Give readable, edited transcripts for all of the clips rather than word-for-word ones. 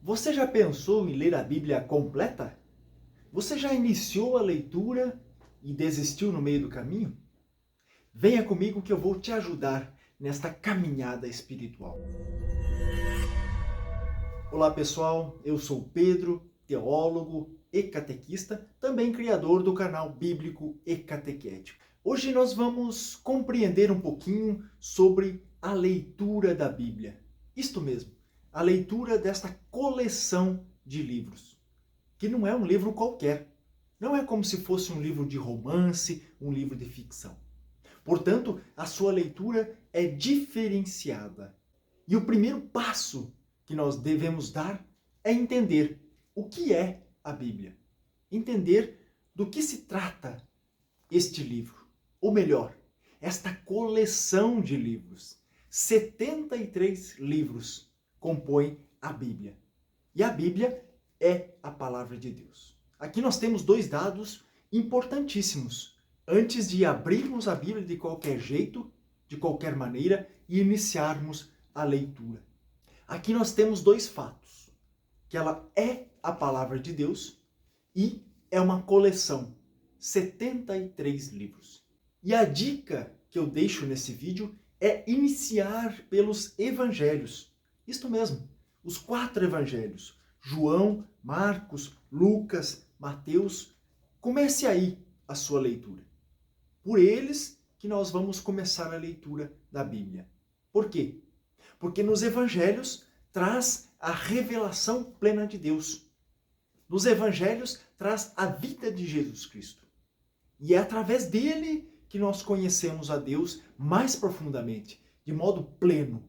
Você já pensou em ler a Bíblia completa? Você já iniciou a leitura e desistiu no meio do caminho? Venha comigo que eu vou te ajudar nesta caminhada espiritual. Olá pessoal, eu sou Pedro, teólogo e catequista, também criador do canal Bíblico e Catequético. Hoje nós vamos compreender um pouquinho sobre a leitura da Bíblia. Isto mesmo, a leitura desta coleção de livros, que não é um livro qualquer. Não é como se fosse um livro de romance, um livro de ficção. Portanto, a sua leitura é diferenciada. E o primeiro passo que nós devemos dar é entender o que é a Bíblia. Entender do que se trata este livro. Ou melhor, esta coleção de livros. 73 livros compõem a Bíblia. E a Bíblia é a palavra de Deus. Aqui nós temos dois dados importantíssimos. Antes de abrirmos a Bíblia de qualquer jeito, de qualquer maneira, e iniciarmos a leitura. Aqui nós temos dois fatos. Que ela é a palavra de Deus e é uma coleção. 73 livros. E a dica que eu deixo nesse vídeo é iniciar pelos evangelhos. Isto mesmo, os 4 evangelhos. João, Marcos, Lucas, Mateus. Comece aí a sua leitura. Por eles que nós vamos começar a leitura da Bíblia. Por quê? Porque nos evangelhos traz a revelação plena de Deus. Nos evangelhos traz a vida de Jesus Cristo. E é através dele que nós conhecemos a Deus mais profundamente, de modo pleno.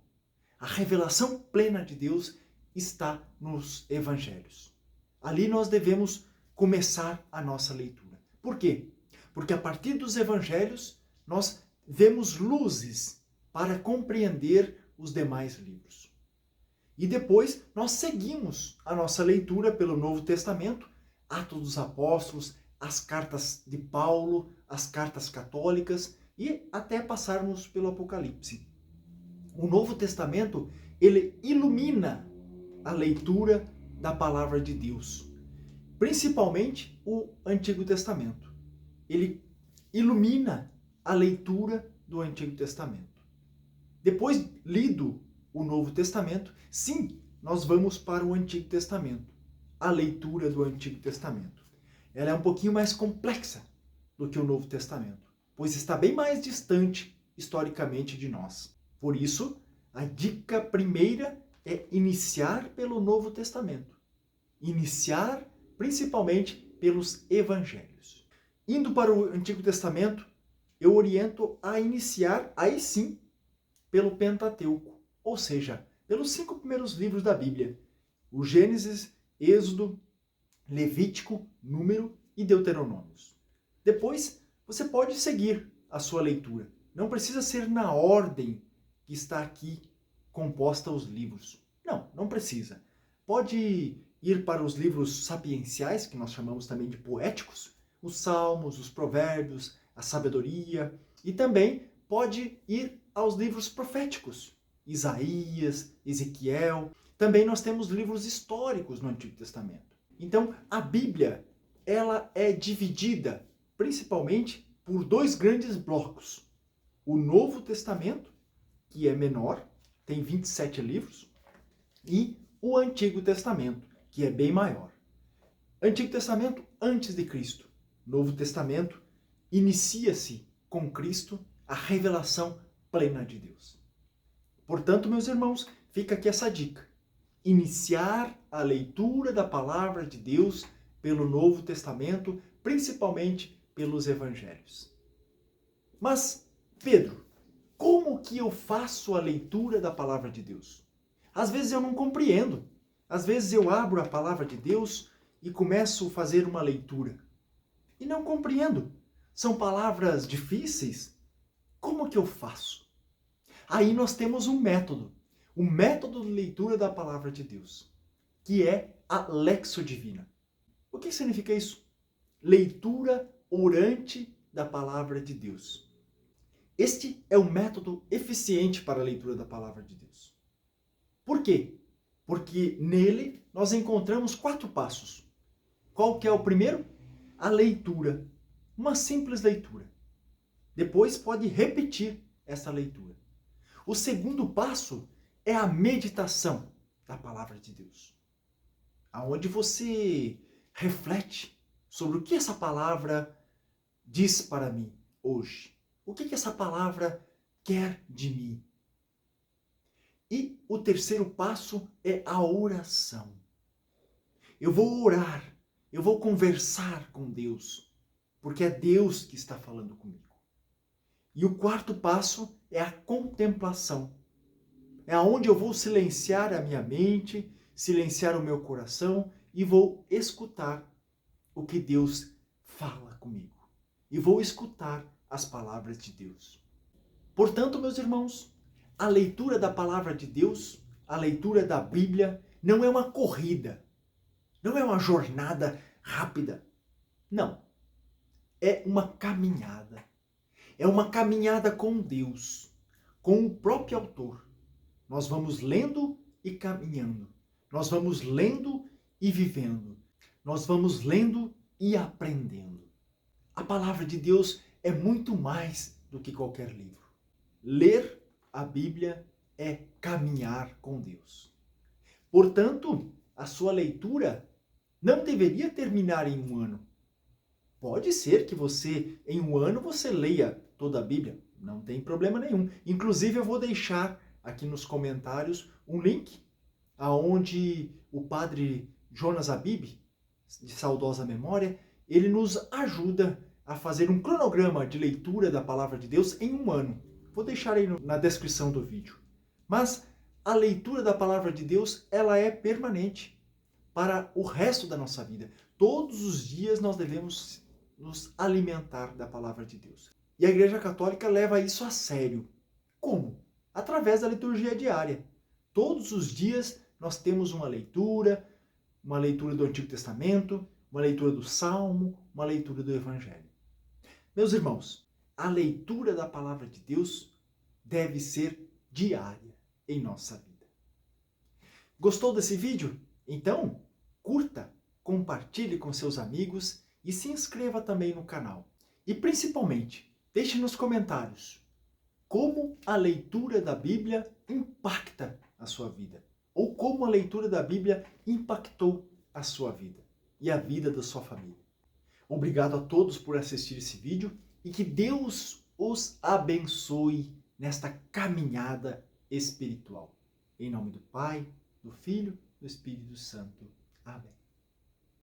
A revelação plena de Deus está nos evangelhos. Ali nós devemos começar a nossa leitura. Por quê? Porque a partir dos evangelhos nós vemos luzes para compreender os demais livros. E depois nós seguimos a nossa leitura pelo Novo Testamento, Atos dos Apóstolos, as cartas de Paulo, as cartas católicas e até passarmos pelo Apocalipse. O Novo Testamento, ele ilumina a leitura da palavra de Deus, principalmente o Antigo Testamento. Ele ilumina a leitura do Antigo Testamento. Depois lido o Novo Testamento, sim, nós vamos para o Antigo Testamento, a leitura do Antigo Testamento. Ela é um pouquinho mais complexa do que o Novo Testamento, pois está bem mais distante historicamente de nós. Por isso, a dica primeira é iniciar pelo Novo Testamento. Iniciar principalmente pelos evangelhos. Indo para o Antigo Testamento, eu oriento a iniciar, aí sim, pelo Pentateuco, ou seja, pelos 5 primeiros livros da Bíblia. O Gênesis, Êxodo, Levítico, Número e Deuteronômios. Depois, você pode seguir a sua leitura. Não precisa ser na ordem que está aqui composta os livros. Não precisa. Pode ir para os livros sapienciais, que nós chamamos também de poéticos, os Salmos, os Provérbios, a Sabedoria, e também pode ir aos livros proféticos, Isaías, Ezequiel. Também nós temos livros históricos no Antigo Testamento. Então, a Bíblia, ela é dividida principalmente por 2 grandes blocos. O Novo Testamento, que é menor, tem 27 livros, e o Antigo Testamento, que é bem maior. Antigo Testamento antes de Cristo. Novo Testamento inicia-se com Cristo a revelação plena de Deus. Portanto, meus irmãos, fica aqui essa dica. Iniciar a leitura da palavra de Deus pelo Novo Testamento, principalmente pelos evangelhos. Mas, Pedro, como que eu faço a leitura da palavra de Deus? Às vezes eu não compreendo. Às vezes eu abro a palavra de Deus e começo a fazer uma leitura. E não compreendo. São palavras difíceis. Como que eu faço? Aí nós temos um método. O método de leitura da palavra de Deus, que é a Lexio Divina. O que significa isso? Leitura orante da palavra de Deus. Este é um método eficiente para a leitura da palavra de Deus. Por quê? porque nele nós encontramos 4 passos. Qual que é o primeiro? A leitura. Uma simples leitura. Depois pode repetir essa leitura. O segundo passo é a meditação da palavra de Deus, aonde você reflete sobre o que essa palavra diz para mim hoje. O que essa palavra quer de mim? E o terceiro passo é a oração. Eu vou orar, eu vou conversar com Deus, porque é Deus que está falando comigo. E o quarto passo é a contemplação. É onde eu vou silenciar a minha mente, silenciar o meu coração e vou escutar o que Deus fala comigo. E vou escutar as palavras de Deus. Portanto, meus irmãos, a leitura da palavra de Deus, a leitura da Bíblia, não é uma corrida, não é uma jornada rápida. Não. É uma caminhada. É uma caminhada com Deus, com o próprio autor. Nós vamos lendo e caminhando. Nós vamos lendo e vivendo. Nós vamos lendo e aprendendo. A palavra de Deus é muito mais do que qualquer livro. Ler a Bíblia é caminhar com Deus. Portanto, a sua leitura não deveria terminar em um ano. Pode ser que você, em um ano, você leia toda a Bíblia. Não tem problema nenhum. Inclusive, eu vou deixar aqui nos comentários um link aonde o padre Jonas Abib, de saudosa memória, ele nos ajuda a fazer um cronograma de leitura da palavra de Deus em um ano. Vou deixar aí na descrição do vídeo. Mas a leitura da palavra de Deus, ela é permanente para o resto da nossa vida. Todos os dias nós devemos nos alimentar da palavra de Deus. E a Igreja Católica leva isso a sério. Como? Através da liturgia diária. Todos os dias nós temos uma leitura do Antigo Testamento, uma leitura do Salmo, uma leitura do Evangelho. Meus irmãos, a leitura da palavra de Deus deve ser diária em nossa vida. Gostou desse vídeo? Então, curta, compartilhe com seus amigos e se inscreva também no canal. E principalmente, deixe nos comentários como a leitura da Bíblia impacta a sua vida. Ou como a leitura da Bíblia impactou a sua vida e a vida da sua família. Obrigado a todos por assistir esse vídeo e que Deus os abençoe nesta caminhada espiritual. Em nome do Pai, do Filho e do Espírito Santo. Amém.